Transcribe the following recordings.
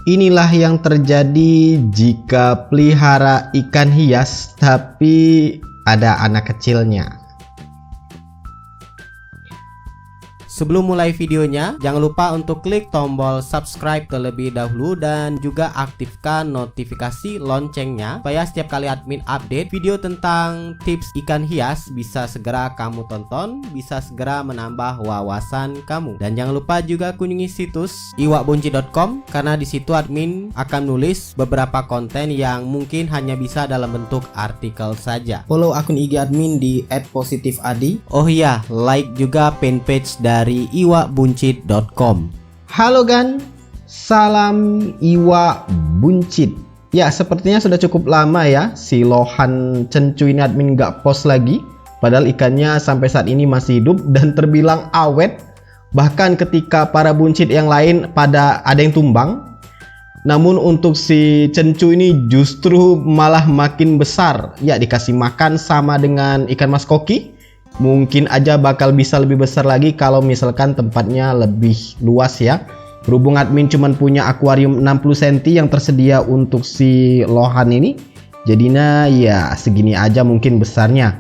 Inilah yang terjadi jika pelihara ikan hias tapi ada anak kecilnya. Sebelum mulai videonya, jangan lupa untuk klik tombol subscribe terlebih dahulu dan juga aktifkan notifikasi loncengnya supaya setiap kali admin update video tentang tips ikan hias bisa segera kamu tonton, bisa segera menambah wawasan kamu. Dan jangan lupa juga kunjungi situs iwakbuncit.com karena di situ admin akan nulis beberapa konten yang mungkin hanya bisa dalam bentuk artikel saja. Follow akun IG admin di @positifadi. Oh iya, like juga fanpage dari iwakbuncit.com. Halo Gan, salam Iwak Buncit. Ya, sepertinya sudah cukup lama ya si Lohan Cencu ini admin nggak post lagi. Padahal ikannya sampai saat ini masih hidup dan terbilang awet. Bahkan ketika para buncit yang lain pada ada yang tumbang. Namun untuk si Cencu ini justru malah makin besar. Ya, dikasih makan sama dengan ikan mas koki. Mungkin aja bakal bisa lebih besar lagi kalau misalkan tempatnya lebih luas ya. Berhubung admin cuman punya akuarium 60 cm yang tersedia untuk si Lohan ini, jadinya ya segini aja mungkin besarnya.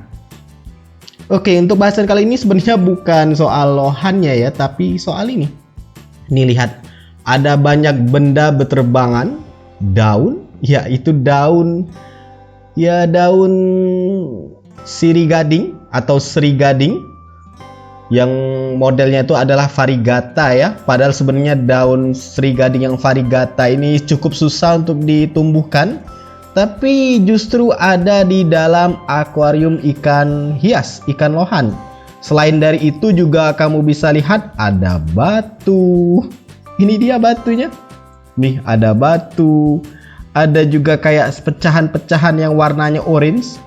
Oke, untuk bahasan kali ini sebenarnya bukan soal Lohannya ya, tapi soal ini. Nih lihat, ada banyak benda beterbangan, daun, ya itu daun, ya daun sirih gading atau sri gading yang modelnya itu adalah variegata ya. Padahal sebenarnya daun sri gading yang variegata ini cukup susah untuk ditumbuhkan, tapi justru ada di dalam akuarium ikan hias, ikan Lohan. Selain dari itu juga kamu bisa lihat ada batu. Ini dia batunya. Nih ada batu. Ada juga kayak pecahan-pecahan yang warnanya orange.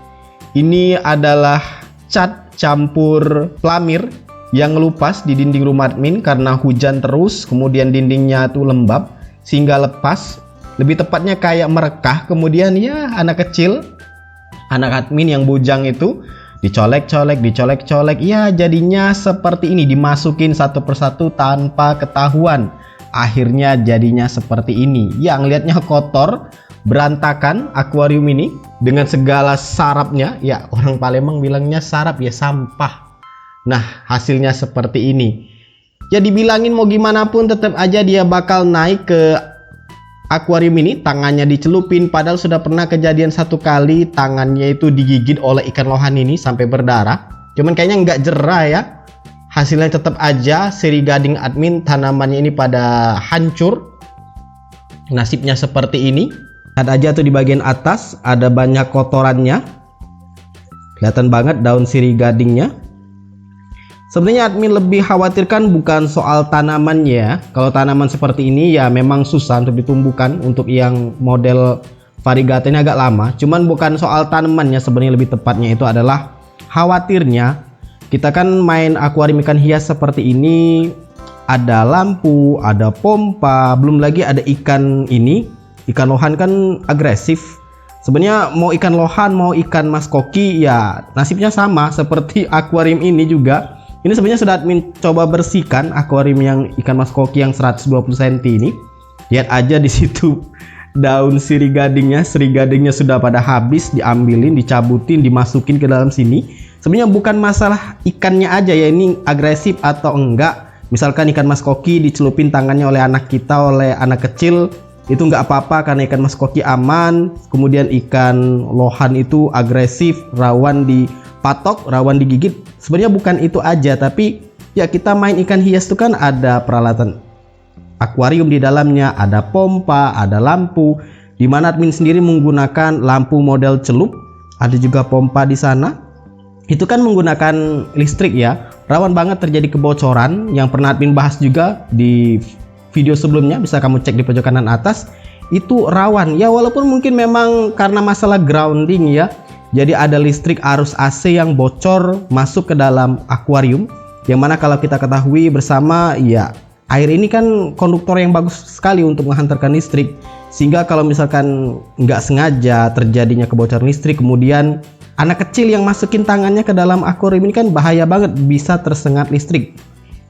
Ini adalah cat campur pelamir yang ngelupas di dinding rumah admin karena hujan terus, kemudian dindingnya tuh lembab sehingga lepas. Lebih tepatnya kayak merekah. Kemudian ya anak kecil, anak admin yang bujang itu dicolek-colek, ya jadinya seperti ini, dimasukin satu persatu tanpa ketahuan. Akhirnya jadinya seperti ini. Yang lihatnya kotor, berantakan akuarium ini dengan segala sarapnya. Ya, orang Palembang bilangnya sarap ya, sampah. Nah, hasilnya seperti ini. Ya dibilangin mau gimana pun tetap aja dia bakal naik ke akuarium ini. Tangannya dicelupin, padahal sudah pernah kejadian satu kali tangannya itu digigit oleh ikan Lohan ini sampai berdarah. Cuman kayaknya nggak jerah ya. Hasilnya tetap aja sirih gading admin tanamannya ini pada hancur. Nasibnya seperti ini. Lihat aja tuh di bagian atas ada banyak kotorannya. Kelihatan banget daun sirih gadingnya. Sebenarnya admin lebih khawatirkan bukan soal tanamannya. Kalau tanaman seperti ini ya memang susah untuk ditumbuhkan. Untuk yang model variegata ini agak lama. Cuman bukan soal tanamannya, sebenarnya lebih tepatnya itu adalah khawatirnya kita kan main akuarium ikan hias seperti ini, ada lampu, ada pompa, belum lagi ada ikan ini. Ikan Lohan kan agresif. Sebenarnya mau ikan Lohan mau ikan mas koki ya nasibnya sama seperti akuarium ini juga. Ini sebenarnya sudah admin coba bersihkan akuarium yang ikan mas koki yang 120 cm ini. Lihat aja di situ daun sirih gadingnya sudah pada habis, diambilin, dicabutin, dimasukin ke dalam sini. Sebenarnya bukan masalah ikannya aja ya ini agresif atau enggak. Misalkan ikan mas koki dicelupin tangannya oleh anak kita, oleh anak kecil, itu nggak apa-apa karena ikan mas koki aman. Kemudian ikan Lohan itu agresif, rawan dipatok, rawan digigit. Sebenarnya bukan itu aja, tapi ya kita main ikan hias itu kan ada peralatan akuarium di dalamnya, ada pompa, ada lampu. Di mana admin sendiri menggunakan lampu model celup, ada juga pompa di sana. Itu kan menggunakan listrik ya, rawan banget terjadi kebocoran yang pernah admin bahas juga di video sebelumnya, bisa kamu cek di pojok kanan atas. Itu rawan ya, walaupun mungkin memang karena masalah grounding ya, jadi ada listrik arus AC yang bocor masuk ke dalam akuarium, yang mana kalau kita ketahui bersama ya air ini kan konduktor yang bagus sekali untuk menghantarkan listrik, sehingga kalau misalkan nggak sengaja terjadinya kebocoran listrik, kemudian anak kecil yang masukin tangannya ke dalam akuarium ini kan bahaya banget, bisa tersengat listrik.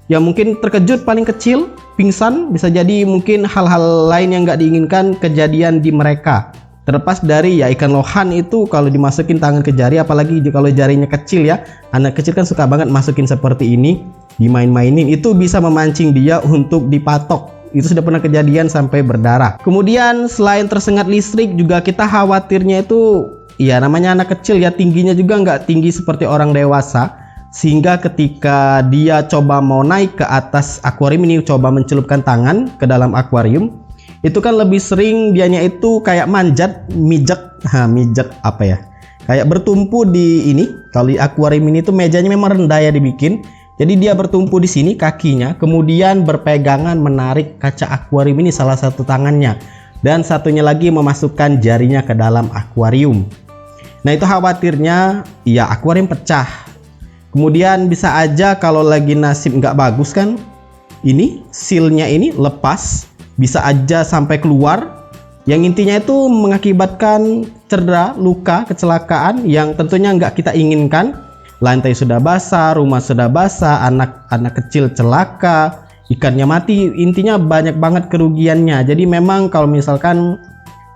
Ya mungkin terkejut paling kecil, pingsan, bisa jadi mungkin hal-hal lain yang nggak diinginkan kejadian di mereka. Terlepas dari ya ikan lohan itu kalau dimasukin tangan ke jari, apalagi kalau jarinya kecil ya, anak kecil kan suka banget masukin seperti ini, dimain-mainin, itu bisa memancing dia untuk dipatok. Itu sudah pernah kejadian sampai berdarah. Kemudian selain tersengat listrik juga kita khawatirnya itu ya namanya anak kecil ya, tingginya juga nggak tinggi seperti orang dewasa, sehingga ketika dia coba mau naik ke atas akuarium ini, coba mencelupkan tangan ke dalam akuarium, itu kan lebih sering dianya itu kayak mijak apa ya, kayak bertumpu di ini. Kalau di akuarium ini tuh mejanya memang rendah ya dibikin, jadi dia bertumpu di sini kakinya, kemudian berpegangan menarik kaca akuarium ini salah satu tangannya, dan satunya lagi memasukkan jarinya ke dalam akuarium. Nah itu khawatirnya ya akuarium pecah. Kemudian bisa aja kalau lagi nasib nggak bagus kan, ini sealnya ini lepas, bisa aja sampai keluar, yang intinya itu mengakibatkan cedera, luka, kecelakaan yang tentunya nggak kita inginkan. Lantai sudah basah, rumah sudah basah, anak kecil celaka, ikannya mati, intinya banyak banget kerugiannya. Jadi memang kalau misalkan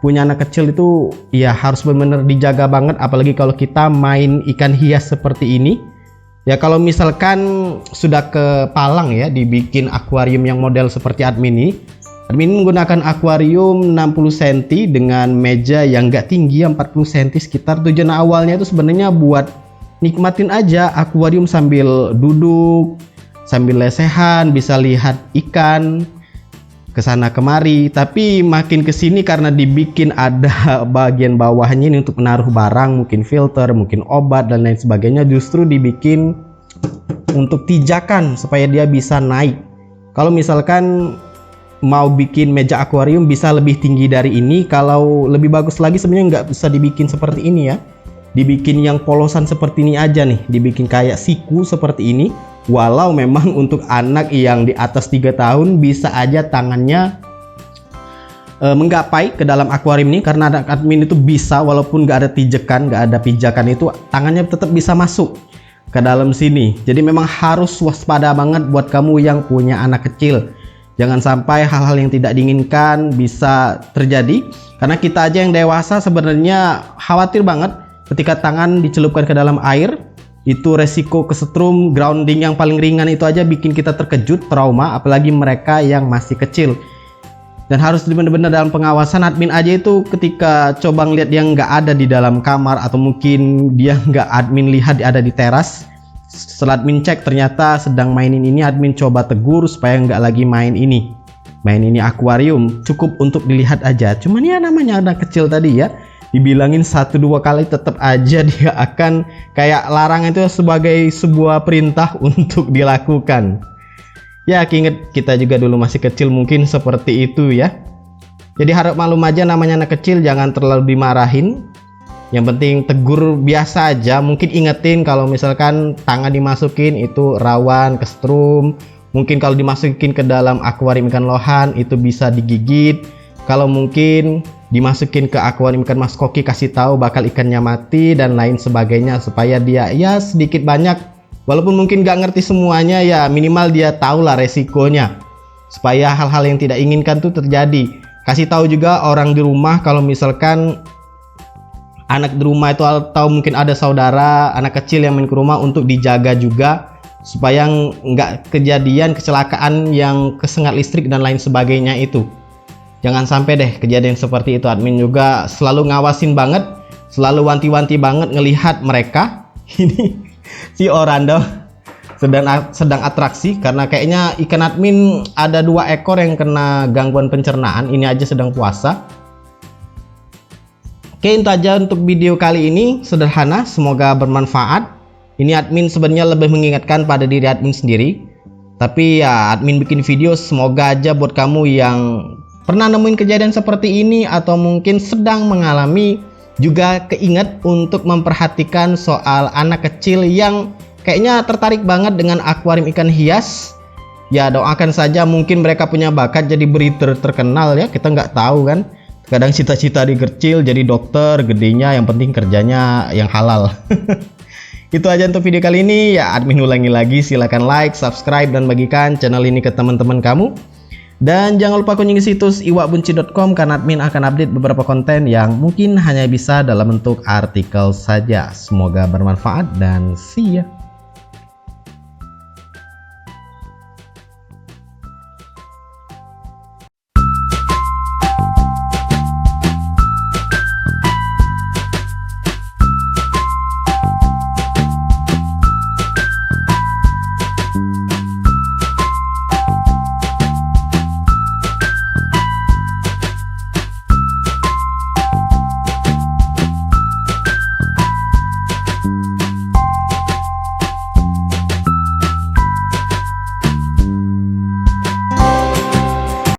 punya anak kecil itu ya harus benar-benar dijaga banget, apalagi kalau kita main ikan hias seperti ini. Ya kalau misalkan sudah ke Palang ya, dibikin akuarium yang model seperti admin ini. Admin menggunakan akuarium 60 cm dengan meja yang nggak tinggi, 40 cm sekitar. Tujuan awalnya itu sebenarnya buat nikmatin aja akuarium sambil duduk, sambil lesehan, bisa lihat ikan kesana kemari. Tapi makin kesini karena dibikin ada bagian bawahnya ini untuk menaruh barang, mungkin filter, mungkin obat dan lain sebagainya, justru dibikin untuk pijakan supaya dia bisa naik. Kalau misalkan mau bikin meja akuarium bisa lebih tinggi dari ini. Kalau lebih bagus lagi sebenarnya nggak bisa dibikin seperti ini ya, dibikin yang polosan seperti ini aja nih, dibikin kayak siku seperti ini. Walau memang untuk anak yang di atas 3 tahun bisa aja tangannya menggapai ke dalam akuarium ini, karena anak admin itu bisa walaupun nggak ada pijakan itu tangannya tetap bisa masuk ke dalam sini. Jadi memang harus waspada banget buat kamu yang punya anak kecil. Jangan sampai hal-hal yang tidak diinginkan bisa terjadi, karena kita aja yang dewasa sebenarnya khawatir banget ketika tangan dicelupkan ke dalam air. Itu resiko kesetrum, grounding yang paling ringan itu aja bikin kita terkejut, trauma, apalagi mereka yang masih kecil. Dan harus benar-benar dalam pengawasan. Admin aja itu ketika coba ngeliat dia nggak ada di dalam kamar, atau mungkin dia nggak admin lihat dia ada di teras, setelah admin cek ternyata sedang mainin ini, admin coba tegur supaya nggak lagi main ini akuarium, cukup untuk dilihat aja. Cuman ya namanya anak kecil tadi ya, dibilangin 1-2 kali tetap aja dia akan kayak larangan itu sebagai sebuah perintah untuk dilakukan. Ya inget kita juga dulu masih kecil mungkin seperti itu ya. Jadi harap maklum aja, namanya anak kecil jangan terlalu dimarahin. Yang penting tegur biasa aja, mungkin ingetin kalau misalkan tangan dimasukin itu rawan kesetrum. Mungkin kalau dimasukin ke dalam akuarium ikan lohan itu bisa digigit. Kalau mungkin dimasukin ke akuarium ikan mas koki, kasih tahu bakal ikannya mati dan lain sebagainya, supaya dia ya sedikit banyak walaupun mungkin gak ngerti semuanya ya, minimal dia tahu lah resikonya, supaya hal-hal yang tidak inginkan tuh terjadi. Kasih tahu juga orang di rumah kalau misalkan anak di rumah itu, atau mungkin ada saudara anak kecil yang main ke rumah, untuk dijaga juga supaya nggak kejadian kecelakaan yang kesengat listrik dan lain sebagainya itu. Jangan sampai deh kejadian seperti itu. Admin juga selalu ngawasin banget, selalu wanti-wanti banget ngelihat mereka. Ini si Orando sedang atraksi, karena kayaknya ikan admin ada 2 ekor yang kena gangguan pencernaan. Ini aja sedang puasa. Oke, itu aja untuk video kali ini, sederhana, semoga bermanfaat. Ini admin sebenarnya lebih mengingatkan pada diri admin sendiri, tapi ya admin bikin video semoga aja buat kamu yang pernah nemuin kejadian seperti ini atau mungkin sedang mengalami juga keinget untuk memperhatikan soal anak kecil yang kayaknya tertarik banget dengan akuarium ikan hias. Ya doakan saja, mungkin mereka punya bakat jadi breeder terkenal ya, kita nggak tahu kan. Kadang cita-cita di kecil jadi dokter, gedenya yang penting kerjanya yang halal. Itu aja untuk video kali ini ya. Admin ulangi lagi, silahkan like, subscribe dan bagikan channel ini ke teman-teman kamu. Dan jangan lupa kunjungi situs iwakbuncit.com karena admin akan update beberapa konten yang mungkin hanya bisa dalam bentuk artikel saja. Semoga bermanfaat dan see ya.